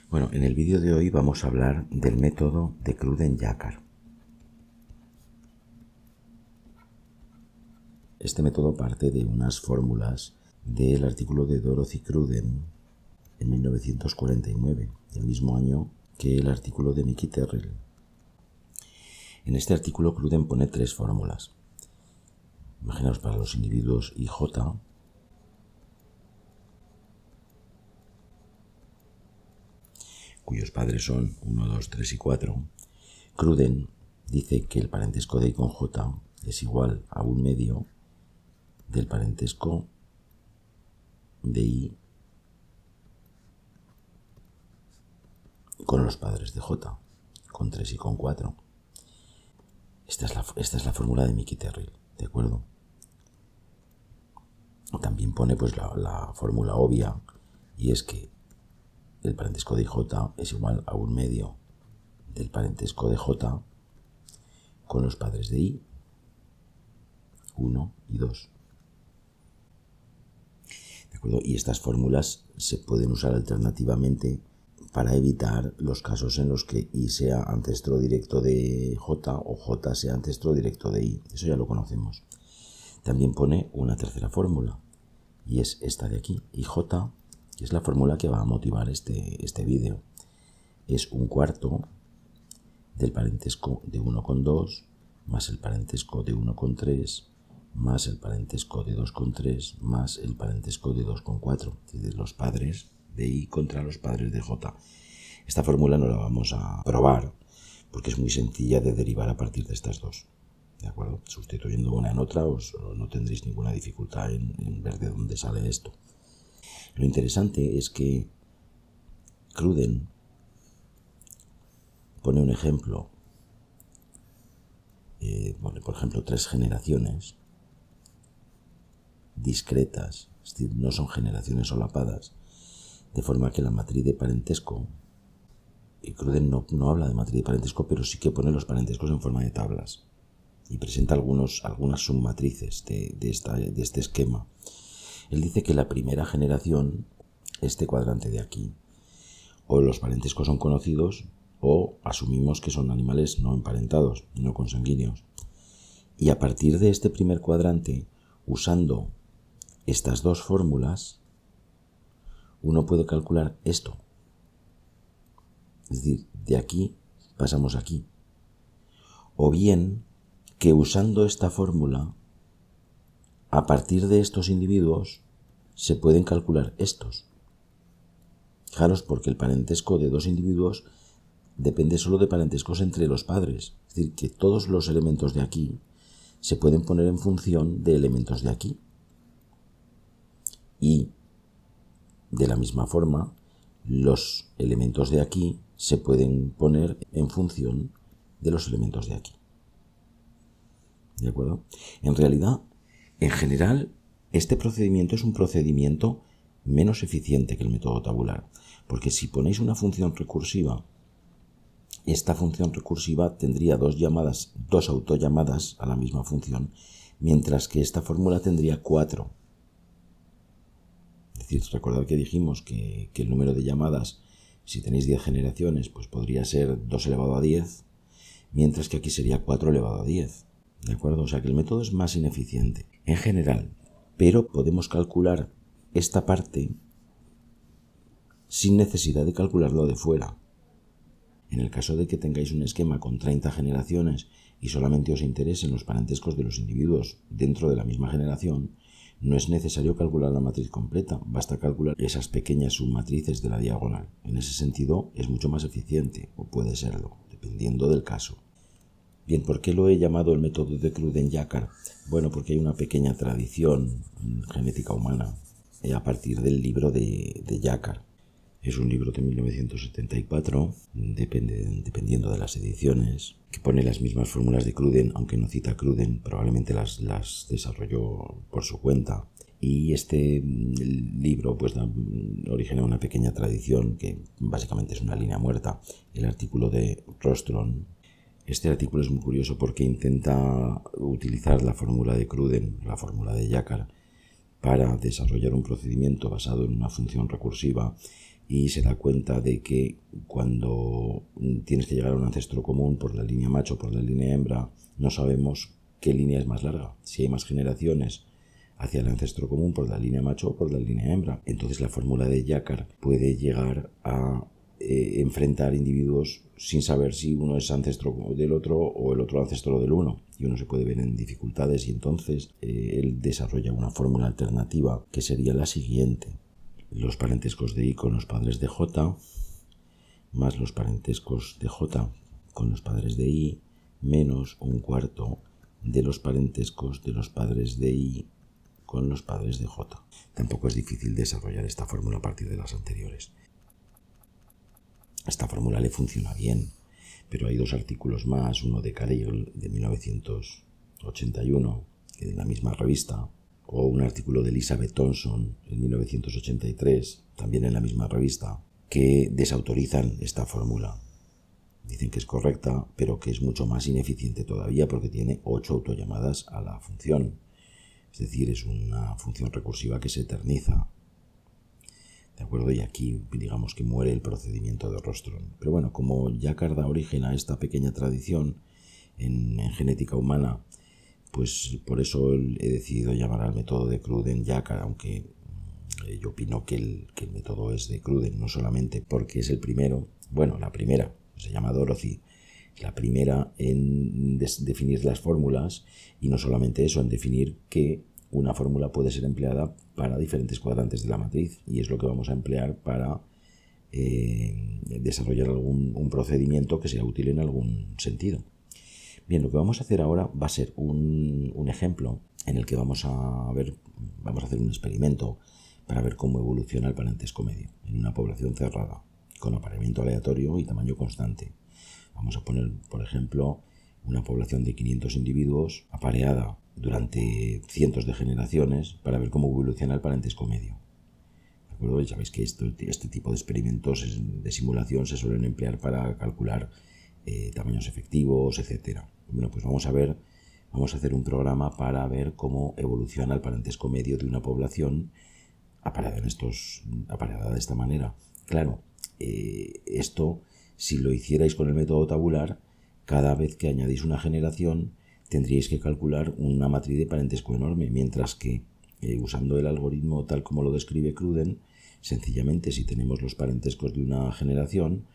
Bueno, en el vídeo de hoy vamos a hablar del método de Cruden-Yakkar. Este método parte de unas fórmulas del artículo de Dorothy Cruden en 1949, el mismo año que el artículo de Mickey Terrell. En este artículo Cruden pone tres fórmulas. Imaginaos para los individuos IJ, cuyos padres son 1, 2, 3 y 4, Cruden dice que el parentesco de I con J es igual a 1/2 del parentesco de I con los padres de J, con 3 y con 4. Esta es la fórmula de Mickey Terrell, ¿de acuerdo? También pone pues la fórmula obvia, y es que el parentesco de IJ es igual a 1/2 del parentesco de J con los padres de I, 1 y 2. ¿De acuerdo? Y estas fórmulas se pueden usar alternativamente para evitar los casos en los que I sea ancestro directo de J o J sea ancestro directo de I. Eso ya lo conocemos. También pone una tercera fórmula, y es esta de aquí, IJ, que es la fórmula que va a motivar este vídeo. Es 1/4 del parentesco de 1 con 2 más el parentesco de 1 con 3 más el parentesco de 2 con 3 más el parentesco de 2 con 4, es decir, los padres de I contra los padres de J. Esta fórmula no la vamos a probar porque es muy sencilla de derivar a partir de estas dos. ¿De acuerdo? Sustituyendo una en otra no tendréis ninguna dificultad en ver de dónde sale esto. Lo interesante es que Cruden pone un ejemplo, por ejemplo, 3 generaciones discretas, es decir, no son generaciones solapadas, de forma que la matriz de parentesco, y Cruden no habla de matriz de parentesco, pero sí que pone los parentescos en forma de tablas y presenta algunas submatrices de este esquema. Él dice que la primera generación, este cuadrante de aquí, o los parentescos son conocidos o asumimos que son animales no emparentados, no consanguíneos. Y a partir de este primer cuadrante, usando estas dos fórmulas, uno puede calcular esto. Es decir, de aquí pasamos aquí. O bien que usando esta fórmula, a partir de estos individuos, se pueden calcular estos. Fijaros, porque el parentesco de dos individuos depende solo de parentescos entre los padres. Es decir, que todos los elementos de aquí se pueden poner en función de elementos de aquí. Y, de la misma forma, los elementos de aquí se pueden poner en función de los elementos de aquí. ¿De acuerdo? En realidad, en general, este procedimiento es un procedimiento menos eficiente que el método tabular, porque si ponéis una función recursiva, esta función recursiva tendría dos autollamadas a la misma función, mientras que esta fórmula tendría 4. Es decir, recordad que dijimos que el número de llamadas, si tenéis 10 generaciones, pues podría ser 2 elevado a 10, mientras que aquí sería 4 elevado a 10. ¿De acuerdo? O sea que el método es más ineficiente en general, pero podemos calcular esta parte sin necesidad de calcularlo de fuera. En el caso de que tengáis un esquema con 30 generaciones y solamente os interesen los parentescos de los individuos dentro de la misma generación, no es necesario calcular la matriz completa, basta calcular esas pequeñas submatrices de la diagonal. En ese sentido es mucho más eficiente, o puede serlo, dependiendo del caso. Bien, ¿por qué lo he llamado el método de Cruden-Yakkar? Bueno, porque hay una pequeña tradición en genética humana a partir del libro de Yakkar. Es un libro de 1974, dependiendo de las ediciones, que pone las mismas fórmulas de Cruden, aunque no cita Cruden, probablemente las desarrolló por su cuenta. Y este libro pues da origen a una pequeña tradición que básicamente es una línea muerta, el artículo de Rostron. Este artículo es muy curioso porque intenta utilizar la fórmula de Cruden, la fórmula de Yakkar, para desarrollar un procedimiento basado en una función recursiva y se da cuenta de que cuando tienes que llegar a un ancestro común por la línea macho o por la línea hembra, no sabemos qué línea es más larga, si hay más generaciones hacia el ancestro común por la línea macho o por la línea hembra. Entonces la fórmula de Jacquard puede llegar a enfrentar individuos sin saber si uno es ancestro del otro o el otro ancestro del uno, y uno se puede ver en dificultades, y entonces él desarrolla una fórmula alternativa que sería la siguiente: los parentescos de I con los padres de J más los parentescos de J con los padres de I menos un cuarto de los parentescos de los padres de I con los padres de J. Tampoco es difícil desarrollar esta fórmula a partir de las anteriores. Esta fórmula le funciona bien, pero hay dos artículos más, uno de Carey de 1981, de la misma revista, o un artículo de Elizabeth Thompson en 1983, también en la misma revista, que desautorizan esta fórmula. Dicen que es correcta, pero que es mucho más ineficiente todavía porque tiene 8 autollamadas a la función. Es decir, es una función recursiva que se eterniza. ¿De acuerdo? Y aquí digamos que muere el procedimiento de Rostron. Pero bueno, como Jacquard da origen a esta pequeña tradición en genética humana, pues por eso he decidido llamar al método de Cruden-Jacquard, aunque yo opino que el método es de Cruden, no solamente porque es el primero, bueno, la primera, se llama Dorothy, la primera en definir las fórmulas, y no solamente eso, en definir que una fórmula puede ser empleada para diferentes cuadrantes de la matriz, y es lo que vamos a emplear para desarrollar un procedimiento que sea útil en algún sentido. Bien, lo que vamos a hacer ahora va a ser un ejemplo en el que vamos a hacer un experimento para ver cómo evoluciona el parentesco medio en una población cerrada, con apareamiento aleatorio y tamaño constante. Vamos a poner, por ejemplo, una población de 500 individuos apareada durante cientos de generaciones para ver cómo evoluciona el parentesco medio. ¿De acuerdo? Ya sabéis que este tipo de experimentos de simulación se suelen emplear para calcular tamaños efectivos, etc. Bueno, pues vamos a hacer un programa para ver cómo evoluciona el parentesco medio de una población apareada de esta manera. Claro, esto, si lo hicierais con el método tabular, cada vez que añadís una generación tendríais que calcular una matriz de parentesco enorme, mientras que usando el algoritmo tal como lo describe Cruden, sencillamente si tenemos los parentescos de una generación,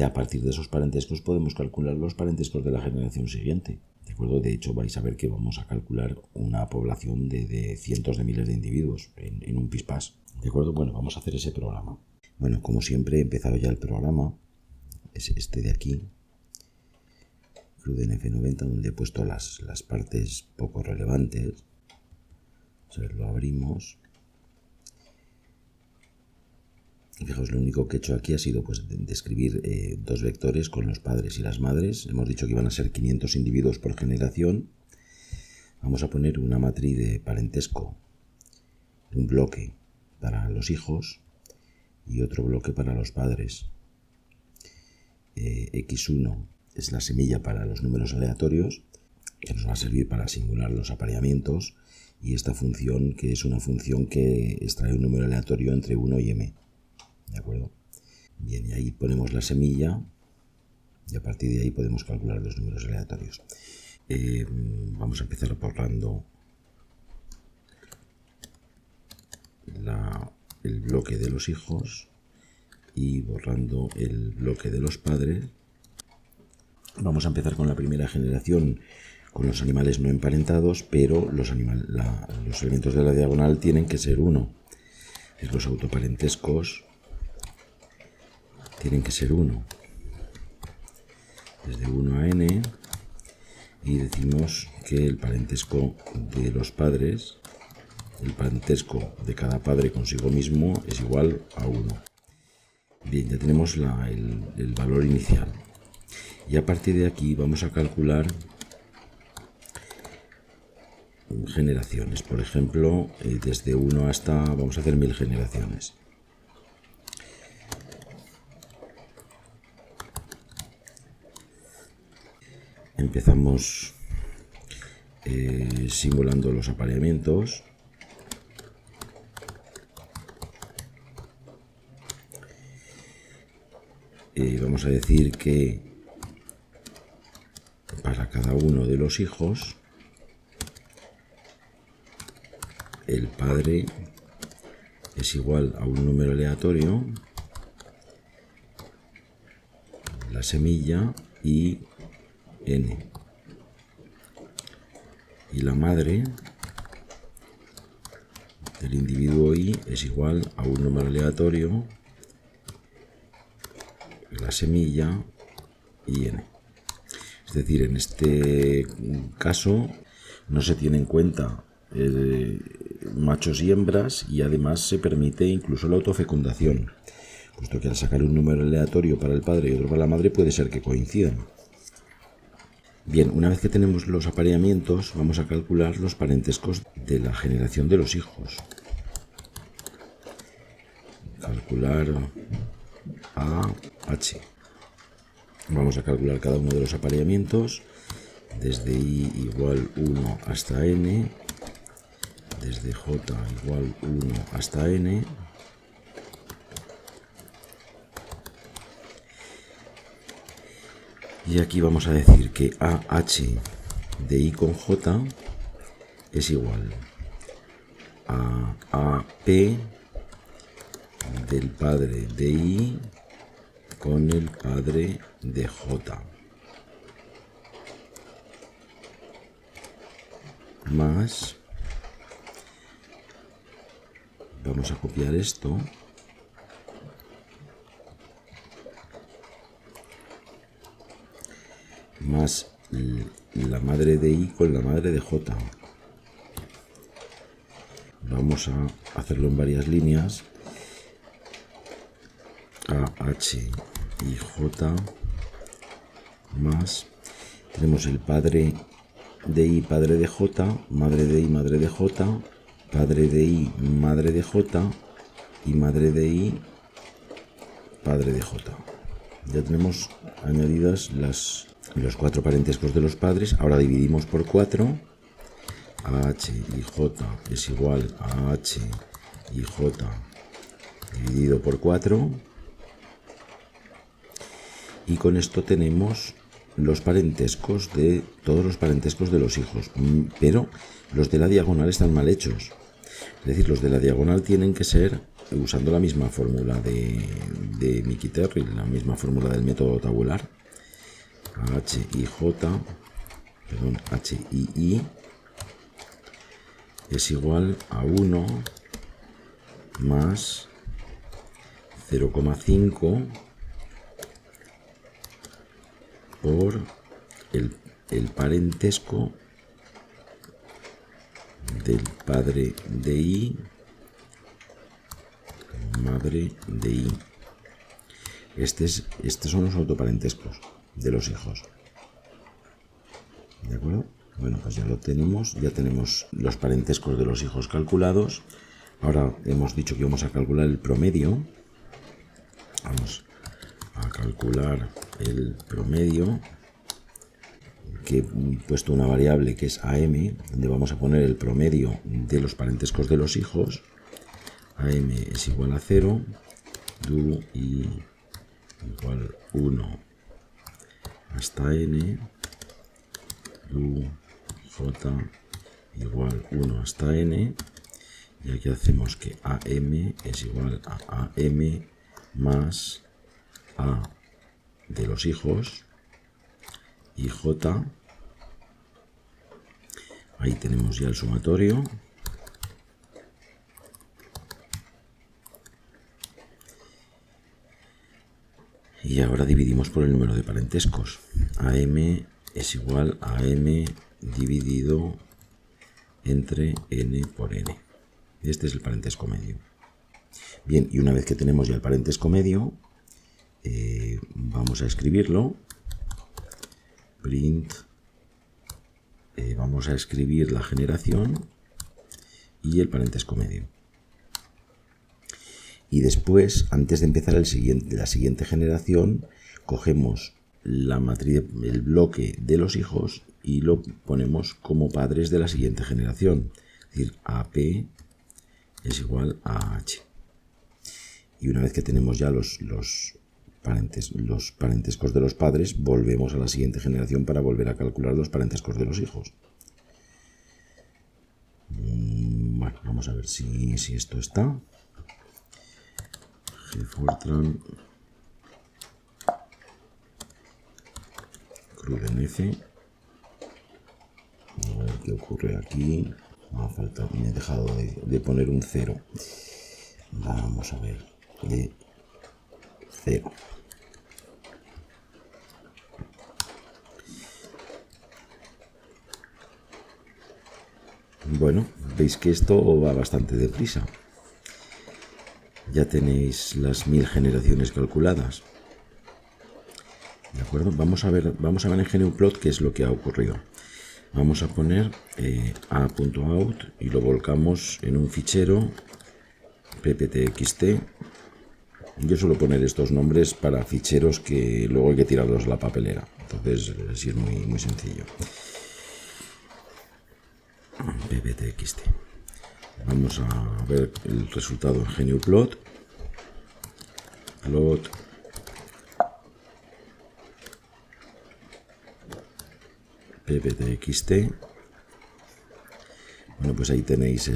a partir de esos parentescos podemos calcular los parentescos de la generación siguiente. ¿De acuerdo? De hecho, vais a ver que vamos a calcular una población de cientos de miles de individuos en un pispás. ¿De acuerdo? Bueno, vamos a hacer ese programa. Bueno, como siempre he empezado ya el programa. Es este de aquí, Cruden F90, donde he puesto las partes poco relevantes. O sea, lo abrimos. Fijaos, lo único que he hecho aquí ha sido pues describir dos vectores con los padres y las madres. Hemos dicho que iban a ser 500 individuos por generación. Vamos a poner una matriz de parentesco, un bloque para los hijos y otro bloque para los padres. X1 es la semilla para los números aleatorios, que nos va a servir para simular los apareamientos, y esta función, que es una función que extrae un número aleatorio entre 1 y m. ¿De acuerdo? Bien, y ahí ponemos la semilla y a partir de ahí podemos calcular los números aleatorios. Vamos a empezar borrando el bloque de los hijos y borrando el bloque de los padres. Vamos a empezar con la primera generación con los animales no emparentados, pero los elementos de la diagonal tienen que ser 1. Los autoparentescos tienen que ser 1. Desde 1 a n, y decimos que el parentesco de los padres, el parentesco de cada padre consigo mismo, es igual a 1. Bien, ya tenemos el valor inicial. Y a partir de aquí vamos a calcular generaciones. Por ejemplo, desde 1 hasta, vamos a hacer 1000 generaciones. Empezamos simulando los apareamientos. vamos a decir que para cada uno de los hijos el padre es igual a un número aleatorio, la semilla y n. Y la madre del individuo I es igual a un número aleatorio, la semilla y n. Es decir, en este caso no se tiene en cuenta machos y hembras, y además se permite incluso la autofecundación, puesto que al sacar un número aleatorio para el padre y otro para la madre puede ser que coincidan. Bien, una vez que tenemos los apareamientos, vamos a calcular los parentescos de la generación de los hijos. Calcular AH. Vamos a calcular cada uno de los apareamientos, desde I igual 1 hasta n, desde J igual 1 hasta n, y aquí vamos a decir que AH de I con J es igual a AP del padre de I con el padre de J, más, vamos a copiar esto, más la madre de I con la madre de J. Vamos a hacerlo en varias líneas. AH y J más, tenemos el padre de I, padre de J, madre de I, madre de J, padre de I, madre de J y madre de I, padre de J. Ya tenemos añadidas los 4 parentescos de los padres. Ahora dividimos por 4. AH y J es igual a AH y J dividido por 4. Y con esto tenemos los parentescos de todos los parentescos de los hijos, pero los de la diagonal están mal hechos. Es decir, los de la diagonal tienen que ser usando la misma fórmula de Miquiterri, la misma fórmula del método tabular. H y J, perdón, H y I es igual a 1 más 0,5 por el parentesco del padre de I, madre de I. Estos son los autoparentescos de los hijos. ¿De acuerdo? Bueno, pues ya lo tenemos, ya tenemos los parentescos de los hijos calculados. Ahora hemos dicho que vamos a calcular el promedio. Vamos a calcular el promedio, que he puesto una variable que es AM, donde vamos a poner el promedio de los parentescos de los hijos. AM es igual a 0, do I igual 1 hasta n, do J igual 1 hasta n, y aquí hacemos que AM es igual a AM más A de los hijos y J, ahí tenemos ya el sumatorio, y ahora dividimos por el número de parentescos. AM es igual a M dividido entre n por n. Este es el parentesco medio. Bien, y una vez que tenemos ya el parentesco medio, vamos a escribirlo. Print, vamos a escribir la generación y el parentesco medio. Y después, antes de empezar la siguiente generación, cogemos la matriz, el bloque de los hijos, y lo ponemos como padres de la siguiente generación. Es decir, AP es igual a H. Y una vez que tenemos ya los los parentescos de los padres, volvemos a la siguiente generación para volver a calcular los parentescos de los hijos. Bueno, vamos a ver si esto está. G-Fortran, CRUDENF. A ver qué ocurre aquí. Me he dejado de poner un 0. Vamos a ver. De 0. Bueno, veis que esto va bastante deprisa. Ya tenéis las 1000 generaciones calculadas. ¿De acuerdo? Vamos a ver en GNUplot qué es lo que ha ocurrido. Vamos a poner a.out y lo volcamos en un fichero pptxt. Yo suelo poner estos nombres para ficheros que luego hay que tirarlos a la papelera. Entonces, así es muy sencillo. pptxt. Vamos a ver el resultado en GNUplot. Plot. pptxt. Bueno, pues ahí tenéis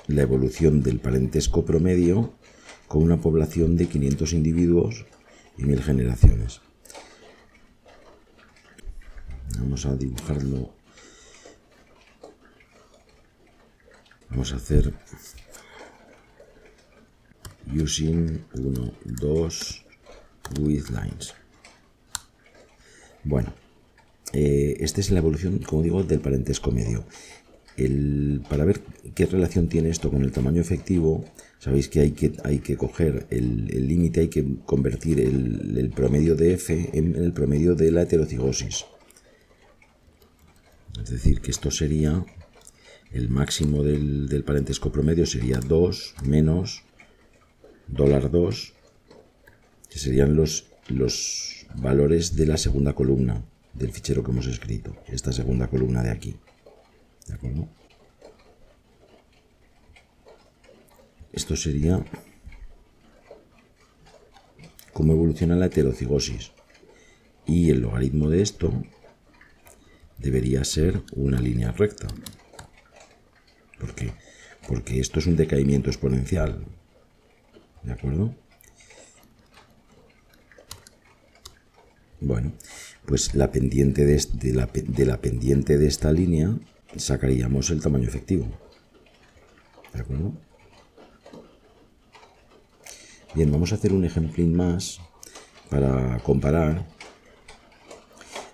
la evolución del parentesco promedio con una población de 500 individuos y 1000 generaciones. Vamos a dibujarlo. Vamos a hacer using 1, 2 with lines. Bueno, esta es la evolución, como digo, del parentesco medio. Para ver qué relación tiene esto con el tamaño efectivo, sabéis que hay que coger el límite, hay que convertir el promedio de F en el promedio de la heterocigosis. Es decir, que esto sería el máximo del parentesco promedio, sería 2 menos $2, que serían los valores de la segunda columna del fichero que hemos escrito, esta segunda columna de aquí. ¿De acuerdo? Esto sería cómo evoluciona la heterocigosis. Y el logaritmo de esto debería ser una línea recta. ¿Por qué? Porque esto es un decaimiento exponencial. ¿De acuerdo? Bueno, pues la pendiente de la pendiente de esta línea sacaríamos el tamaño efectivo. ¿De acuerdo? Bien, vamos a hacer un ejemplín más para comparar.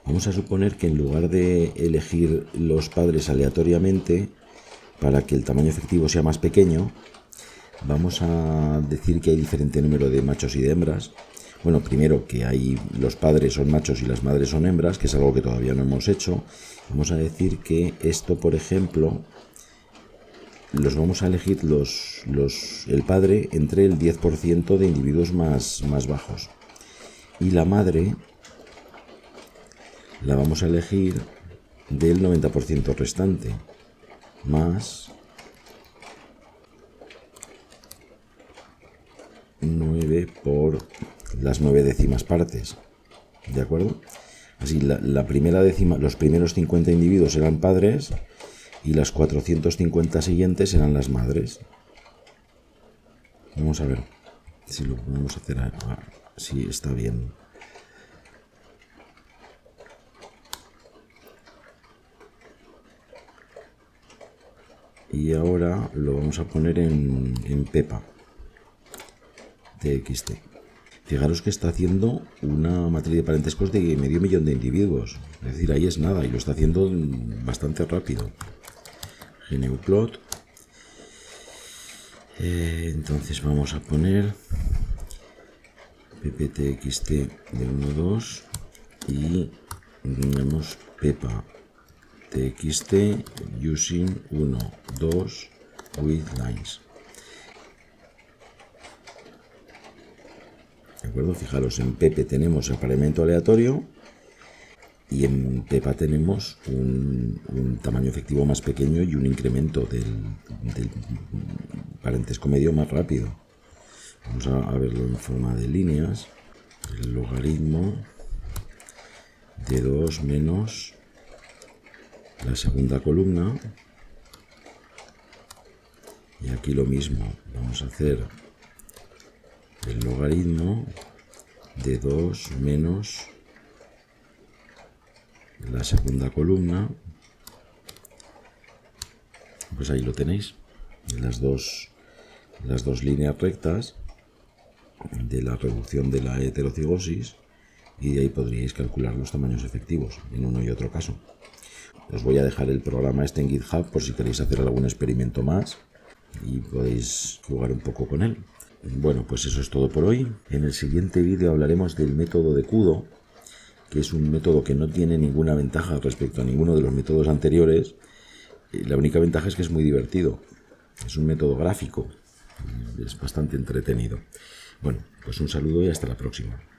Vamos a suponer que en lugar de elegir los padres aleatoriamente para que el tamaño efectivo sea más pequeño, vamos a decir que hay diferente número de machos y de hembras. Bueno, primero que los padres son machos y las madres son hembras, que es algo que todavía no hemos hecho. Vamos a decir que esto, por ejemplo, los vamos a elegir el padre entre el 10% de individuos más bajos. Y la madre la vamos a elegir del 90% restante, más 9 por las 9 décimas partes. ¿De acuerdo? Así, la primera décima, los primeros 50 individuos eran padres y las 450 siguientes eran las madres. Vamos a ver si lo podemos hacer si está bien. Y ahora lo vamos a poner en Pepa TXT. Fijaros que está haciendo una matriz de parentescos de medio millón de individuos. Es decir, ahí es nada y lo está haciendo bastante rápido. GNUplot. Entonces vamos a poner pptxt de 1.2 y tenemos Pepa txt using 1.2 with lines. ¿De acuerdo? Fijaros, en Pepe tenemos apareamiento aleatorio y en Pepa tenemos un tamaño efectivo más pequeño y un incremento del parentesco medio más rápido. Vamos a verlo en forma de líneas. El logaritmo de 2 menos la segunda columna. Y aquí lo mismo. Vamos a hacer el logaritmo de 2 menos la segunda columna. Pues ahí lo tenéis. Las dos líneas rectas de la reducción de la heterocigosis, y de ahí podríais calcular los tamaños efectivos en uno y otro caso. Os voy a dejar el programa este en GitHub por si queréis hacer algún experimento más y podéis jugar un poco con él. Bueno, pues eso es todo por hoy. En el siguiente vídeo hablaremos del método de Kudo, que es un método que no tiene ninguna ventaja respecto a ninguno de los métodos anteriores. La única ventaja es que es muy divertido. Es un método gráfico. Es bastante entretenido. Bueno, pues un saludo y hasta la próxima.